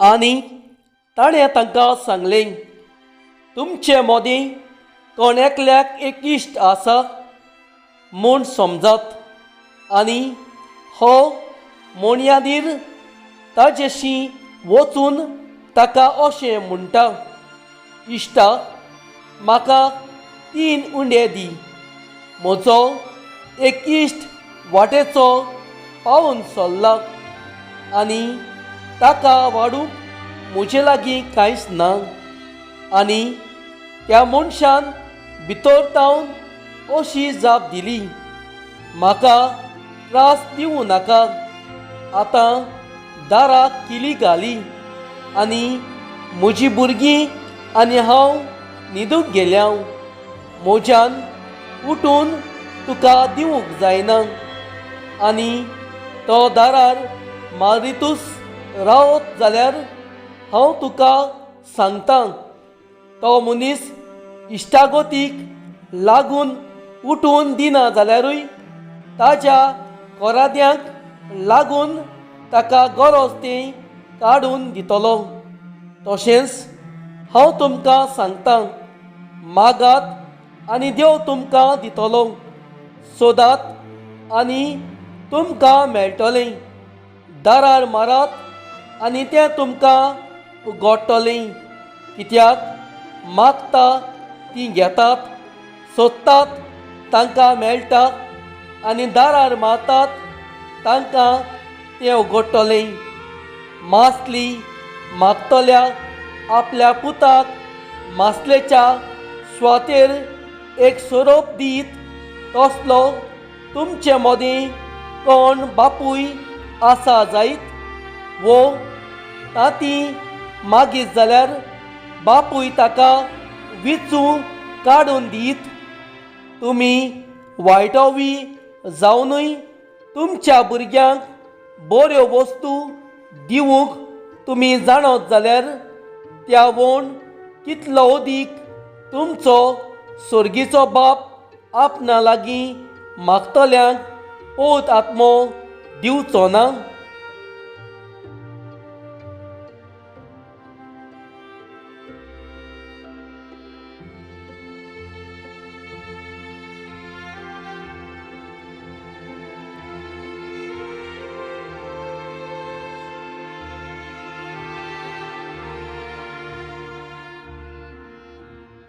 आनी ताणें तांकां सांगलें, तुमचे मदीं कोण एकल्याक एक इश्ट आसा म्हूण समजात आनी हो मोणयादीर ताजेशी वचून ताका अशें म्हणटा, इश्टा, म्हाका 3 उंडे दी. म्हजो एक इश्ट वाटेचो पावून सरला आनी ताका वाडूंक म्हजे लागीं कांयच ना. आनी त्या मनशान भितर तावन अशी जाप दिली, म्हाका त्रास दिवं नाका. आतां दाराक किली घाली आनी म्हजीं भुरगीं आनी हांव न्हिदूंक गेल्या. म्हज्यान उठून तुका दिवंक जायना. आनी तो दारार मारितूच रावत जाल्यार हांव तुका सांगतां, तो मनीस इश्टागतीक लागून उठून दिना जाल्यारूय ताज्या कोराद्यांक लागून ताका गरज तें काडून दितलो. तशेंच हांव तुमकां सांगतां, मागात आनी देव तुमकां दितलो, सोदात आनी तुमकां मेळटलें, दारार मारात आनी तें तुमकां उगडटलें. कित्याक मागता तीं घेतात, सोदतात तांकां मेळटा आनी दारार मारतात तांकां तें उगडटलें. मासली मागतल्या आपल्या पुताक मासलेच्या सुवातेर एक सोरोप दीत, तसलो तुमचे मदीं कोण बापूय आसा जायत, वो तांती मागीत जाल्यार बापूय ताका विचूं काडून दीत. तुमी वायटोवी जावनूय तुमच्या भुरग्यांक बऱ्यो वस्तू दिवंक तुमी जाणत जाल्यार त्यावण कितलो अदीक तुमचो सुर्गीचो बाप आपणा लागीं मागतल्यांक पौत आत्मो दिवचो ना.